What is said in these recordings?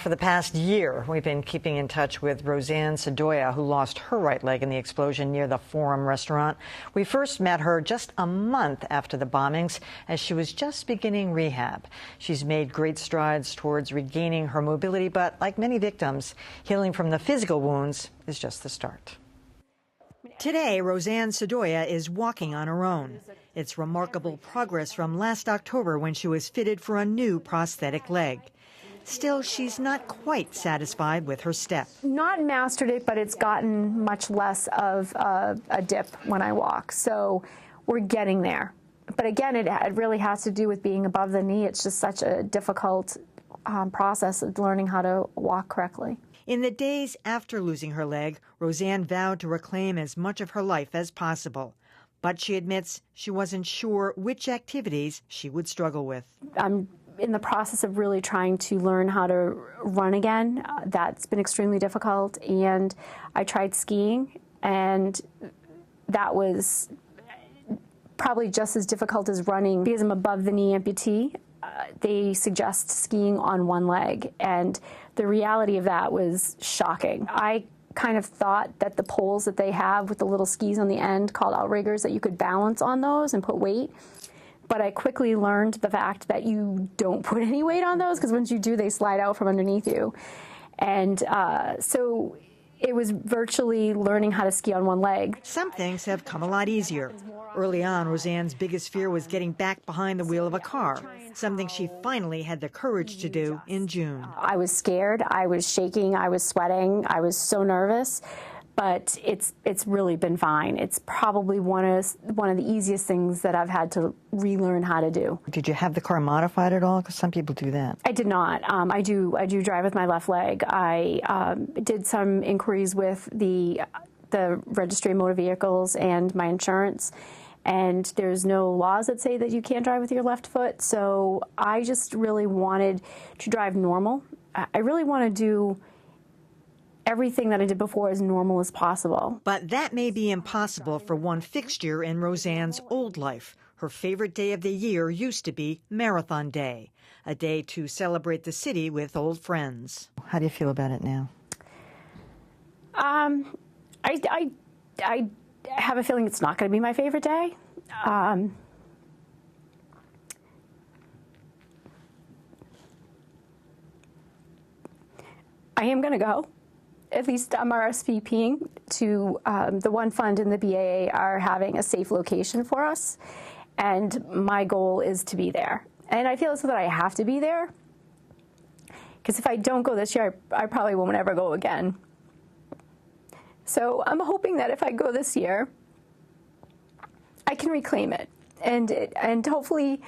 For the past year, we've been keeping in touch with Roseann Sdoia, who lost her right leg in the explosion near the Forum restaurant. We first met her just a month after the bombings, as she was just beginning rehab. She's made great strides towards regaining her mobility, but like many victims, healing from the physical wounds is just the start. Today, Roseann Sdoia is walking on her own. It's remarkable progress from last October when she was fitted for a new prosthetic leg. Still, she's not quite satisfied with her step. Not mastered it, but it's gotten much less of a dip when I walk. So we're getting there. But again, it really has to do with being above the knee. It's just such a difficult process of learning how to walk correctly. In the days after losing her leg, Roseann vowed to reclaim as much of her life as possible. But she admits she wasn't sure which activities she would struggle with. I'm in the process of really trying to learn how to run again. That's been extremely difficult. And I tried skiing, and that was probably just as difficult as running. Because I'm above the knee amputee, they suggest skiing on one leg. And the reality of that was shocking. I kind of thought that the poles that they have with the little skis on the end called outriggers, that you could balance on those and put weight. But I quickly learned the fact that you don't put any weight on those, because once you do, they slide out from underneath you. And so it was virtually learning how to ski on one leg. Some things have come a lot easier. Early on, Roseann's biggest fear was getting back behind the wheel of a car, something she finally had the courage to do in June. I was scared, I was shaking, I was sweating, I was so nervous. But it's really been fine. It's probably one of the easiest things that I've had to relearn how to do. Did you have the car modified at all? Because some people do that. I did not. I do drive with my left leg. I did some inquiries with the Registry of Motor Vehicles and my insurance, and there's no laws that say that you can't drive with your left foot. So I just really wanted to drive normal. I really want to do everything that I did before as normal as possible. But that may be impossible for one fixture in Roseann's old life. Her favorite day of the year used to be Marathon Day, a day to celebrate the city with old friends. How do you feel about it now? I have a feeling it's not going to be my favorite day. I am going to go. At least I'm RSVPing to the one fund in the BAA are having a safe location for us, and my goal is to be there. And I feel as though that I have to be there, because if I don't go this year, I probably won't ever go again. So I'm hoping that if I go this year, I can reclaim it, and hopefully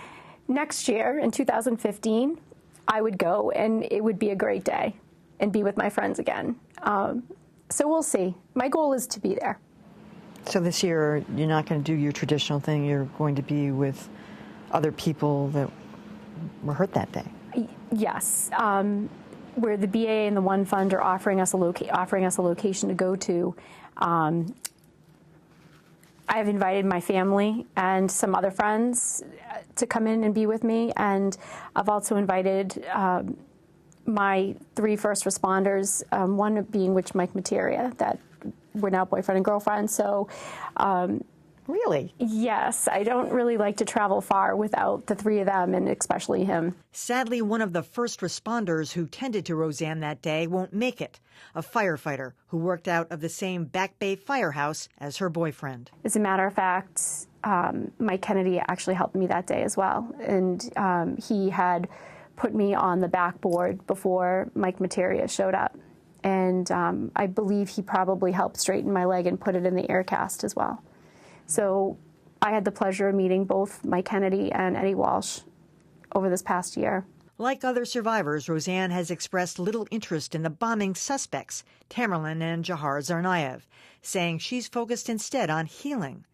next year in 2015, I would go, and it would be a great day and be with my friends again. So we'll see. My goal is to be there. So this year, you're not going to do your traditional thing. You're going to be with other people that were hurt that day. Yes. Where the BA and the One Fund are offering us a location to go to. I have invited my family and some other friends to come in and be with me, and I've also invited my 3 first responders, one being Mike Materia, that we're now boyfriend and girlfriend. So, really? Yes, I don't really like to travel far without the 3 of them, and especially him. Sadly, one of the first responders who tended to Roseann that day won't make it, a firefighter who worked out of the same Back Bay firehouse as her boyfriend. As a matter of fact, Mike Kennedy actually helped me that day as well, and he had put me on the backboard before Mike Materia showed up. And I believe he probably helped straighten my leg and put it in the air cast as well. So I had the pleasure of meeting both Mike Kennedy and Eddie Walsh over this past year. Like other survivors, Roseann has expressed little interest in the bombing suspects, Tamerlan and Jahar Tsarnaev, saying she's focused instead on healing.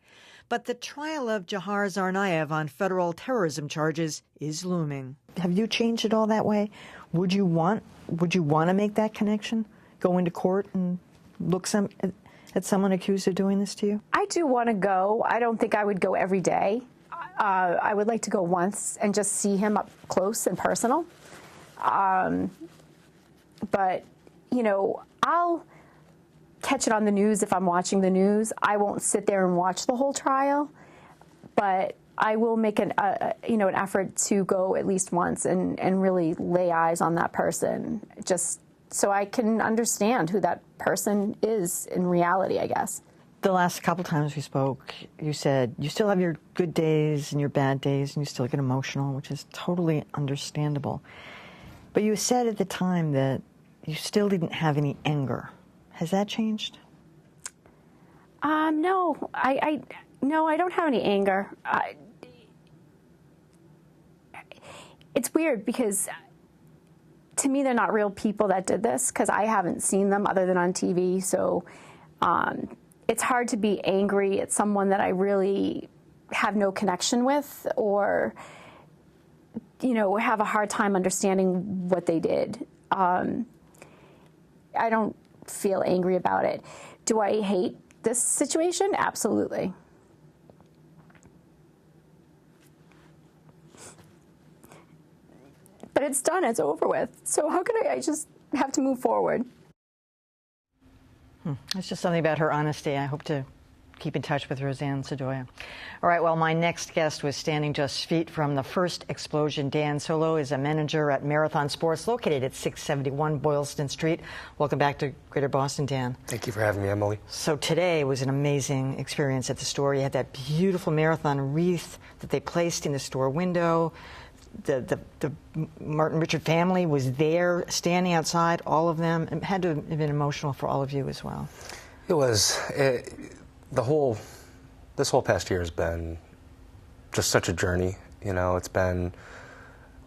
But the trial of Jahar Tsarnaev on federal terrorism charges is looming. Have you changed it all that way? Would you want to make that connection? Go into court and look at someone accused of doing this to you? I do want to go. I don't think I would go every day. I would like to go once and just see him up close and personal. But, you know, I'll catch it on the news if I'm watching the news. I won't sit there and watch the whole trial, but I will make an effort to go at least once and really lay eyes on that person, just so I can understand who that person is in reality, I guess. The last couple times we spoke, you said you still have your good days and your bad days, and you still get emotional, which is totally understandable. But you said at the time that you still didn't have any anger. Has that changed? No, no, I don't have any anger. It's weird because to me they're not real people that did this, because I haven't seen them other than on TV. So it's hard to be angry at someone that I really have no connection with, or, you know, have a hard time understanding what they did. I don't feel angry about it. Do I hate this situation? Absolutely. But it's done, it's over with. So how can I just have to move forward? It's just something about her honesty. I hope to keep in touch with Roseann Sdoia. All right, well, my next guest was standing just feet from the first explosion. Dan Soleau is a manager at Marathon Sports, located at 671 Boylston Street. Welcome back to Greater Boston, Dan. Thank you for having me, Emily. So today was an amazing experience at the store. You had that beautiful marathon wreath that they placed in the store window. The Martin Richard family was there, standing outside, all of them. It had to have been emotional for all of you as well. It was. This whole past year has been just such a journey. You know, it's been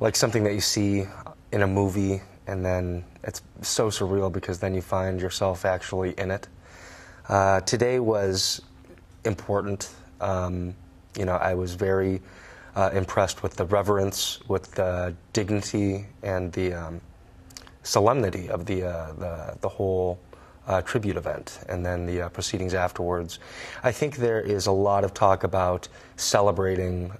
like something that you see in a movie, and then it's so surreal because then you find yourself actually in it. Today was important. You know, I was very impressed with the reverence, with the dignity, and the solemnity of the whole tribute event, and then the proceedings afterwards. I think there is a lot of talk about celebrating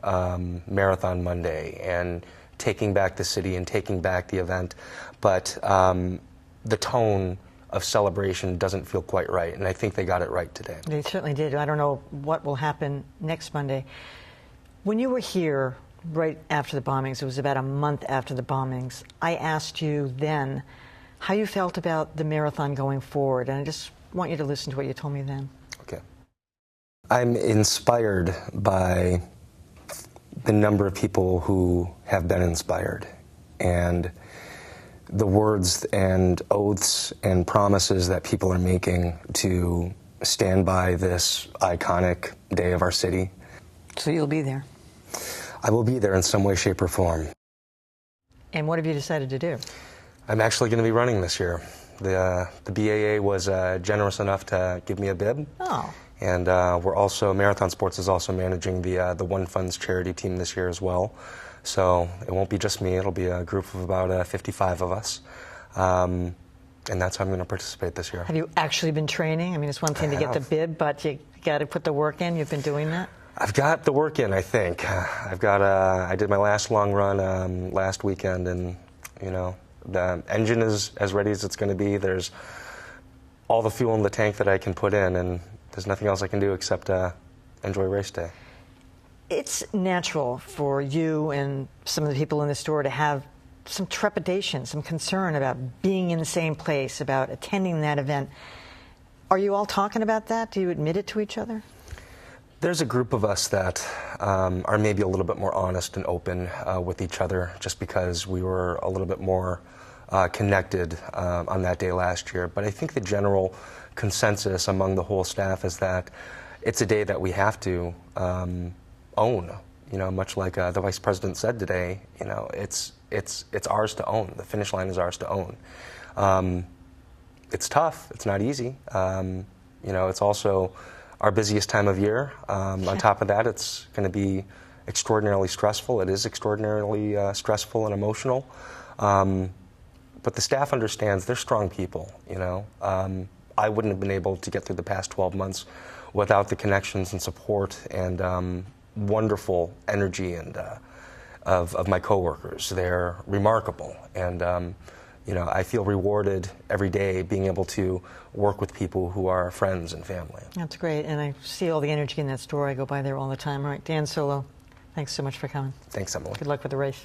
Marathon Monday and taking back the city and taking back the event, but the tone of celebration doesn't feel quite right, and I think they got it right today. They certainly did. I don't know what will happen next Monday. When you were here right after the bombings, it was about a month after the bombings, I asked you then how you felt about the marathon going forward, and I just want you to listen to what you told me then. Okay. I'm inspired by the number of people who have been inspired, and the words and oaths and promises that people are making to stand by this iconic day of our city. So you'll be there? I will be there in some way, shape, or form. And what have you decided to do? I'm actually going to be running this year. The BAA was generous enough to give me a bib. Oh. And Marathon Sports is also managing the One Funds charity team this year as well. So it won't be just me, it'll be a group of about 55 of us. And that's how I'm going to participate this year. Have you actually been training? I mean, it's one thing to get the bib, but you got to put the work in. You've been doing that? I've got the work in, I think. I did my last long run last weekend, and, you know, the engine is as ready as it's going to be. There's all the fuel in the tank that I can put in, and there's nothing else I can do except enjoy race day. It's natural for you and some of the people in the store to have some trepidation, some concern about being in the same place, about attending that event. Are you all talking about that? Do you admit it to each other? There's a group of us that are maybe a little bit more honest and open with each other, just because we were a little bit more connected on that day last year. But I think the general consensus among the whole staff is that it's a day that we have to own. You know, much like the Vice President said today, you know, it's ours to own. The finish line is ours to own. It's tough. It's not easy. You know, it's also our busiest time of year. On top of that, it's going to be extraordinarily stressful. It is extraordinarily stressful and emotional. But the staff understands. They're strong people, you know. I wouldn't have been able to get through the past 12 months without the connections and support and wonderful energy and of my coworkers. They're remarkable. And you know, I feel rewarded every day being able to work with people who are friends and family. That's great, and I see all the energy in that store. I go by there all the time. All right, Dan Soleau, thanks so much for coming. Thanks, Emily. Good luck with the race.